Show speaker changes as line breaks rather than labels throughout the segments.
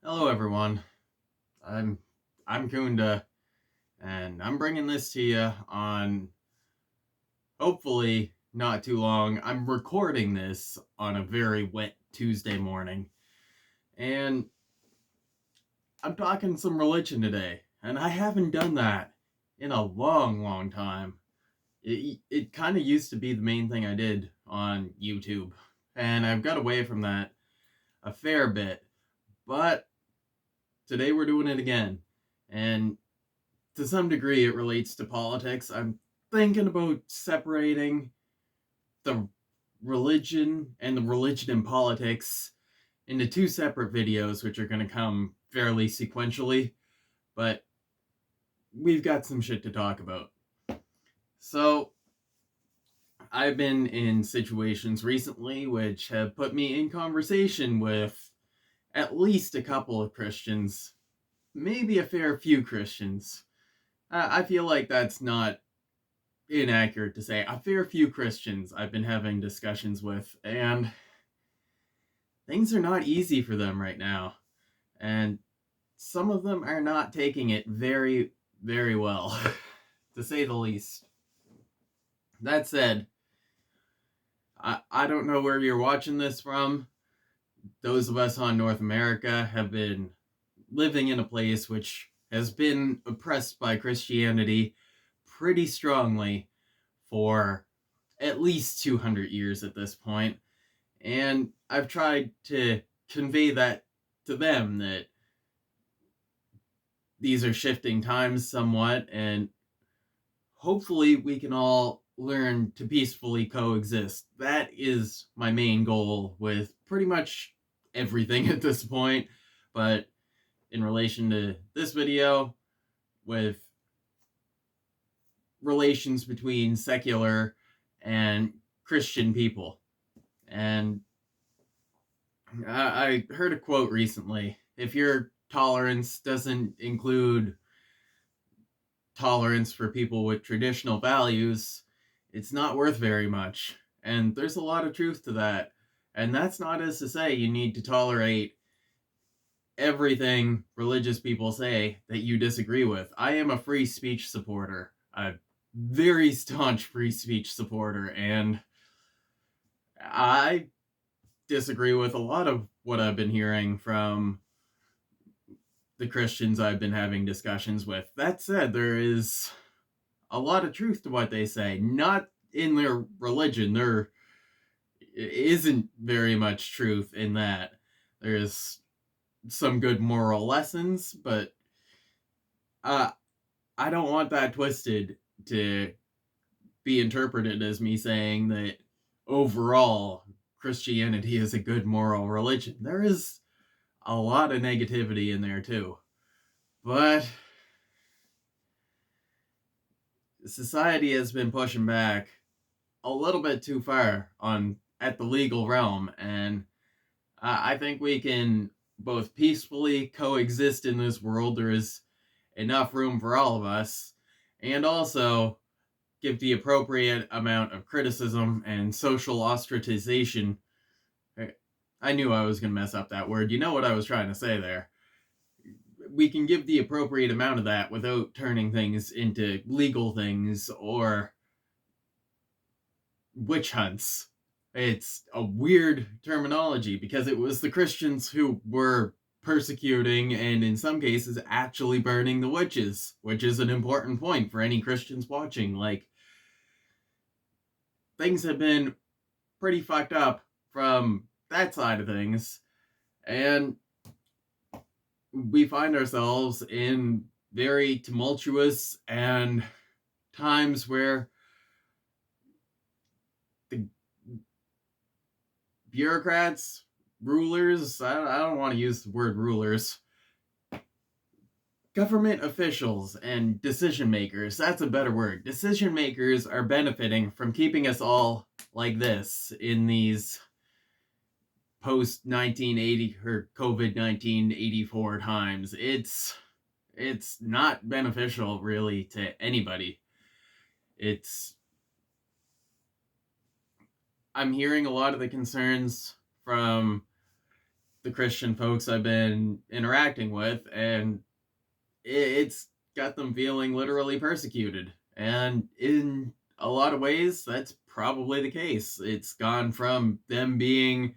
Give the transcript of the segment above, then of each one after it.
Hello, everyone. I'm I'm Kunda, and I'm bringing this to you on hopefully not too long. I'm recording this on a very wet Tuesday morning, and I'm talking some religion today, and I haven't done that in a long, long time. It kind of used to be the main thing I did on YouTube, and I've got away from that a fair bit, but today we're doing it again, and to some degree it relates to politics. I'm thinking about separating the religion and the religion and politics into two separate videos, which are going to come fairly sequentially, but we've got some shit to talk about. So, I've been in situations recently which have put me in conversation with at least a couple of Christians, maybe a fair few Christians. I feel like that's not inaccurate to say. A fair few Christians I've been having discussions with, and things are not easy for them right now. And some of them are not taking it very, very well, to say the least. That said, I don't know where you're watching this from. Those of us on North America have been living in a place which has been oppressed by Christianity pretty strongly for at least 200 years at this point. And I've tried to convey that to them that these are shifting times somewhat, and hopefully we can all learn to peacefully coexist. That is my main goal with pretty much everything at this point. But in relation to this video, with relations between secular and Christian people. And I heard a quote recently. If your tolerance doesn't include tolerance for people with traditional values, it's not worth very much. And there's a lot of truth to that. And that's not as to say you need to tolerate everything religious people say that you disagree with. I am a free speech supporter, a very staunch free speech supporter, and I disagree with a lot of what I've been hearing from the Christians I've been having discussions with. That said, there is a lot of truth to what they say. Not in their religion. There isn't very much truth in that. There's some good moral lessons, but uh, I don't want that twisted to be interpreted as me saying that overall Christianity is a good moral religion. There is a lot of negativity in there too. But society has been pushing back a little bit too far on at the legal realm, and I think we can both peacefully coexist in this world. There is enough room for all of us, and also give the appropriate amount of criticism and social ostracization. I knew I was going to mess up that word. You know what I was trying to say there. We can give the appropriate amount of that without turning things into legal things or witch hunts. It's a weird terminology because it was the Christians who were persecuting and in some cases actually burning the witches, which is an important point for any Christians watching. Like, things have been pretty fucked up from that side of things, and we find ourselves in very tumultuous and times where the bureaucrats, rulers, I don't want to use the word rulers, government officials and decision makers, that's a better word. Decision makers are benefiting from keeping us all like this in these post 1980 or COVID 1984 times. It's not beneficial really to anybody. It's I'm hearing a lot of the concerns from the Christian folks I've been interacting with, and it's got them feeling literally persecuted. And in a lot of ways, that's probably the case. It's gone from them being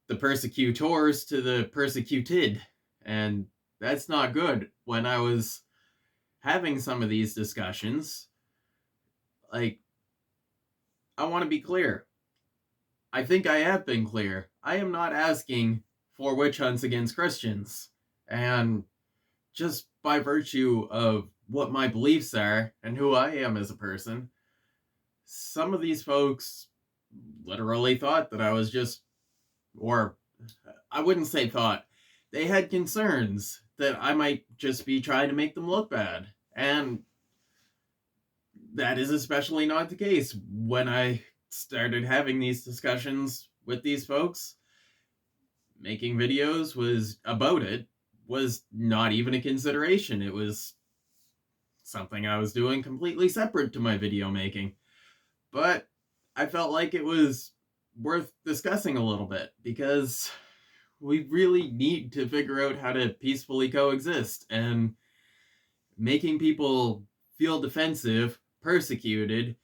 the persecutors to the persecuted, and that's not good. When I was having some of these discussions, like, I want to be clear. I think I have been clear. I am not asking for witch hunts against Christians. And just by virtue of what my beliefs are and who I am as a person, some of these folks literally thought that I was just, or I wouldn't say thought, they had concerns that I might just be trying to make them look bad. And that is especially not the case. When I started having these discussions with these folks, making videos was not even a consideration. It was something I was doing completely separate to my video making. But I felt like it was worth discussing a little bit, because we really need to figure out how to peacefully coexist, and making people feel defensive, persecuted,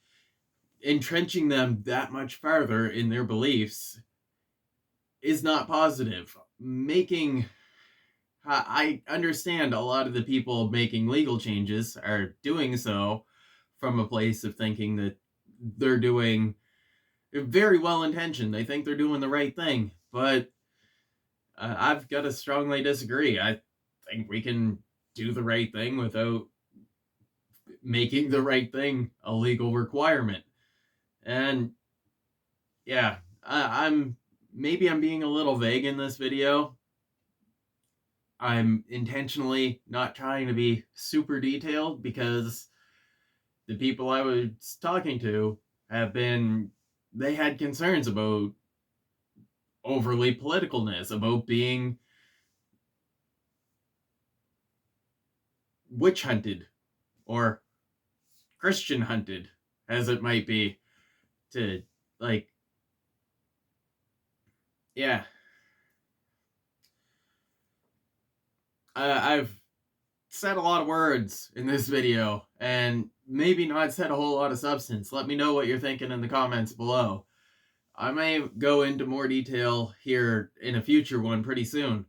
entrenching them that much farther in their beliefs is not positive. I understand a lot of the people making legal changes are doing so from a place of thinking that they're doing very well intentioned. They think they're doing the right thing, but I've got to strongly disagree. I think we can do the right thing without making the right thing a legal requirement. And yeah, I'm being a little vague in this video. I'm intentionally not trying to be super detailed, because the people I was talking to they had concerns about overly politicalness, about being witch hunted or Christian hunted, as it might be, to, like, yeah. I've said a lot of words in this video, and maybe not said a whole lot of substance. Let me know what you're thinking in the comments below. I may go into more detail here in a future one pretty soon.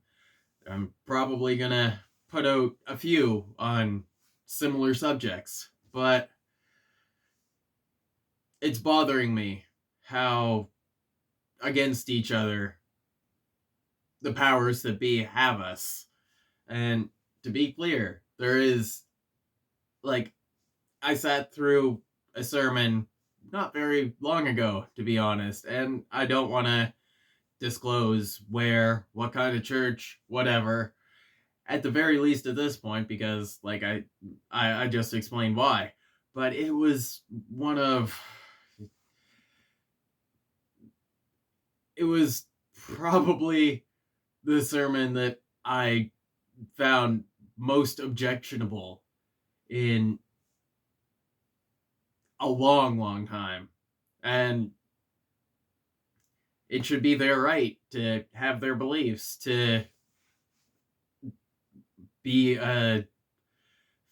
I'm probably gonna put out a few on similar subjects, but it's bothering me how against each other the powers that be have us. And to be clear, there is, like, I sat through a sermon not very long ago, to be honest, and I don't want to disclose where, what kind of church, whatever, at the very least at this point, because, like, I just explained why. But it was it was probably the sermon that I found most objectionable in a long, long time. And it should be their right to have their beliefs, to be a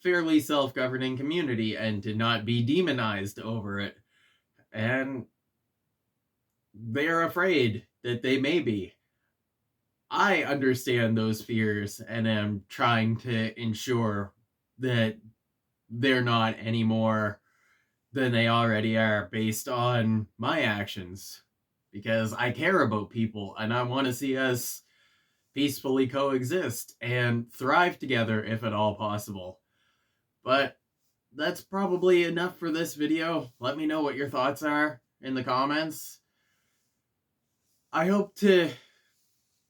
fairly self-governing community, and to not be demonized over it. And they're afraid that they may be. I understand those fears and am trying to ensure that they're not any more than they already are based on my actions, because I care about people and I want to see us peacefully coexist and thrive together if at all possible. But that's probably enough for this video. Let me know what your thoughts are in the comments. I hope to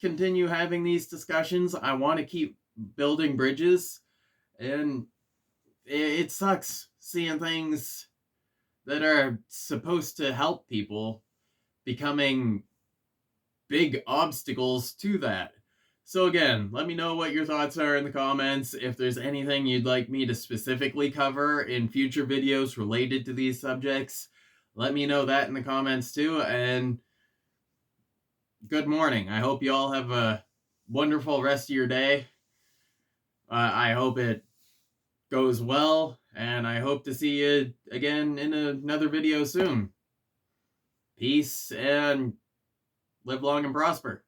continue having these discussions. I want to keep building bridges, and it sucks seeing things that are supposed to help people becoming big obstacles to that. So again, let me know what your thoughts are in the comments. If there's anything you'd like me to specifically cover in future videos related to these subjects, let me know that in the comments too. And good morning. I hope you all have a wonderful rest of your day. I hope it goes well, and I hope to see you again in another video soon. Peace, and live long and prosper.